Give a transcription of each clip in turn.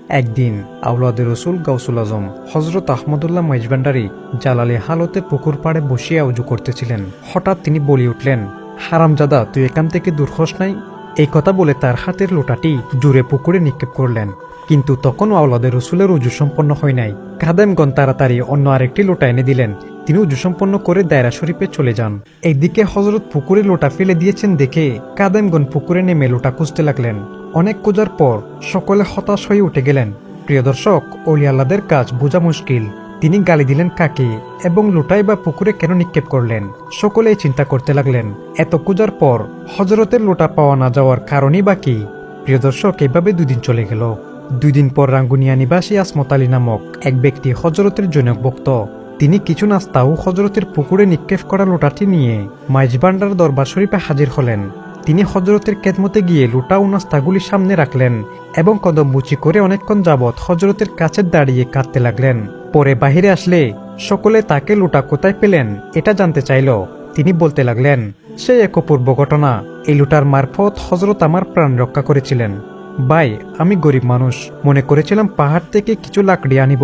একদিন আওলাদে রসুল গাউসুল আজম হজরত আহমদুল্লাহ মাইজভান্ডারী জালালি হালতে পুকুর পাড়ে বসিয়া উজু করতেছিলেন। হঠাৎ তিনি বলে উঠলেন, হারামজাদা, তুই এখান থেকে দূর হস নাই। এই কথা বলে তার হাতের লোটাটি জুড়ে পুকুরে নিক্ষেপ করলেন। কিন্তু তখনও আওলাদে রসুলের উজু সম্পন্ন হয় নাই। খাদেমগণ তাড়াতাড়ি অন্য আরেকটি লোটা এনে দিলেন। তিনি উজু সম্পন্ন করে দায়রা শরীফে চলে যান। এইদিকে হজরত পুকুরে লোটা ফেলে দিয়েছেন দেখে খাদেমগণ পুকুরে নেমে লোটা খুঁজতে লাগলেন। অনেক খোঁজার পর সকলে হতাশ হয়ে উঠে গেলেন। প্রিয় দর্শক, অলি আল্লাহদের কাজ বোঝা মুশকিল। তিনি গালি দিলেন কাকে এবং লোটাই বা পুকুরে কেন নিক্ষেপ করলেন? সকলেই চিন্তা করতে লাগলেন। এত খোঁজার পর হজরতের লোটা পাওয়া না যাওয়ার কারণই বা কি? প্রিয় দর্শক, এভাবে 2 দিন চলে গেল। 2 দিন পর রাঙ্গুনিয়া নিবাসী আসমত আলী নামক এক ব্যক্তি হজরতের জনক ভক্ত। তিনি কিছু নাস্তা ও হজরতের পুকুরে নিক্ষেপ করা লোটাটি নিয়ে মাইজভান্ডার দরবার শরীফে হাজির হলেন। তিনি হজরতের খেদমতে গিয়ে লোটা ও নাস্তাগুলি সামনে রাখলেন এবং কদম বুচি করে অনেকক্ষণ যাবৎ হজরতের কাছে দাঁড়িয়ে কাঁদতে লাগলেন। পরে বাহিরে আসলে সকলে তাকে লোটা কোথায় পেলেন এটা জানতে চাইল। তিনি বলতে লাগলেন, সে এক অপূর্ব ঘটনা। এই লোটার মারফত হজরত আমার প্রাণ রক্ষা করেছিলেন। ভাই, আমি গরিব মানুষ, মনে করেছিলাম পাহাড় থেকে কিছু লাকড়ি আনিব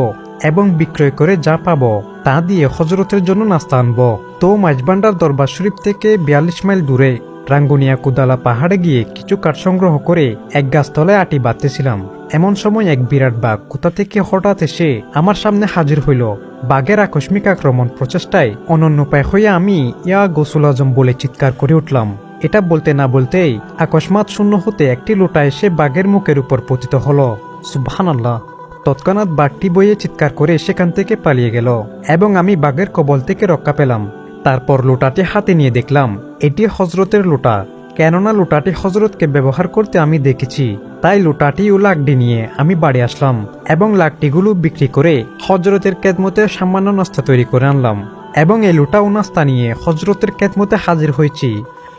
এবং বিক্রয় করে যা পাবো তা দিয়ে হজরতের জন্য নাস্তা আনবো। তো মাইজভান্ডার দরবার শরীফ থেকে 42 মাইল দূরে রাঙ্গুনিয়া কুদালা পাহাড়ে গিয়ে কিছু কাঠ সংগ্রহ করে এক গাছতলায় আটি বাঁধতেছিলাম। এমন সময় এক বিরাট বাঘ কোথা থেকে হঠাৎ এসে আমার সামনে হাজির হইল। বাঘের আকস্মিক আক্রমণ প্রচেষ্টায় অনন্য উপায় হইয়া আমি ইয়া গৌসুল আজম বলে চিৎকার করে উঠলাম। এটা বলতে না বলতেই আকস্মাৎ শূন্য হতে একটি লোটা এসে বাঘের মুখের উপর পতিত হলো। সুবহানাল্লাহ! তৎক্ষণাৎ বাঘটি বইয়ে চিৎকার করে সেখান থেকে পালিয়ে গেল এবং আমি বাঘের কবল থেকে রক্ষা পেলাম। তারপর লোটাটি হাতে নিয়ে দেখলাম এটি হজরতের লোটা। কেননা লোটাটি হজরতকে ব্যবহার করতে আমি দেখেছি, তাই লোটাটি ও লাকড়ি নিয়ে আমি বাড়ি আসলাম এবং লাকড়িগুলো বিক্রি করে হজরতের খেদমতে সামান্য নাস্তা তৈরি করে আনলাম এবং এই লোটা ও নাস্তা নিয়ে হজরতের খেদমতে হাজির হয়েছি।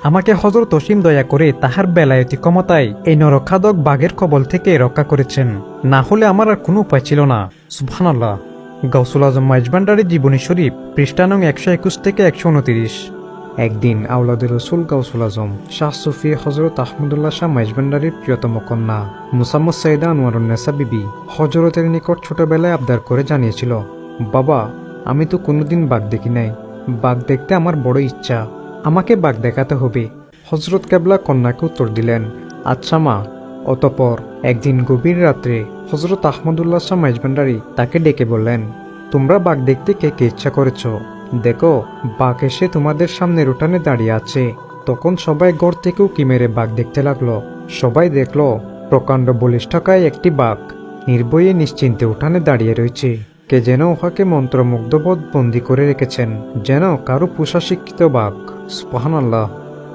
আমাকে হজরত অসীম দয়া করে তাহার বেলায়তি ক্ষমতায় এই নরখাদক বাঘের কবল থেকে রক্ষা করেছেন। না হলে আমার আর কোনো উপায় ছিল না। সুবহানাল্লাহ! গাউসুল আজম মাইজভান্ডারী জীবনী শরীফ, পৃষ্ঠা নং 121 থেকে 129। একদিন আওলাদে রসুল গাউসুল আজম শাহ সুফি হজরত আহমদুল্লাহ শাহ মাইজভান্ডারীর প্রিয়তম কন্যা মুসাম্মদ সৈয়দা আনোয়ারুন্নেসা বিবি হজরতের নিকট ছোটবেলায় আবদার করে জানিয়েছিল, বাবা, আমি তো কোনোদিন বাঘ দেখি নাই। বাঘ দেখতে আমার বড় ইচ্ছা, আমাকে বাঘ দেখাতে হবে। হজরত কেবলা কন্যাকে উত্তর দিলেন, আচ্ছা মা। অতঃপর একদিন গভীর রাত্রে হজরত আহমদুল্লাহ শাহ মাইজভান্ডারী তাকে ডেকে বললেন, তোমরা বাঘ দেখতে কে কে ইচ্ছা করেছ? দেখো, বাঘ এসে তোমাদের সামনের উঠানে দাঁড়িয়ে আছে। তখন সবাই ঘর থেকেও কি মেরে বাঘ দেখতে লাগলো। সবাই দেখলো প্রকাণ্ড বলিষ্ঠকায় একটি বাঘ নির্ভয়ে নিশ্চিন্তে উঠানে দাঁড়িয়ে রয়েছে। কে যেন উহাকে মন্ত্রমুগ্ধবোধ বন্দী করে রেখেছেন, যেন কারো পোষা শিক্ষিত বাঘ। সুবহানাল্লাহ!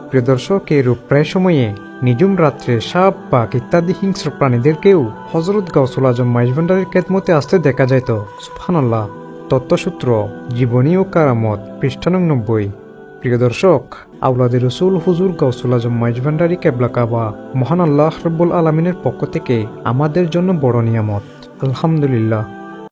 প্রিয় দর্শক, এই রূপ প্রায় সময়ে নিঝুম রাত্রে সাপ, বাঘ ইত্যাদি হিংস্র প্রাণীদেরকেও হজরত গাউসুল আজম মাইজভান্ডারীর খেদমতে আসতে দেখা যাইত। সুবহানাল্লাহ! তত্ত্বসূত্র, জীবনী ও কারামত, পৃষ্ঠা নং 90। প্রিয় দর্শক, আওলাদে রসুল হুজুর গাউসুল আজম মাইজভান্ডারী কেবলা কাবা মহান আল্লাহ রব্বুল আলামিনের পক্ষ থেকে আমাদের জন্য বড় নিয়ামত। আলহামদুলিল্লাহ।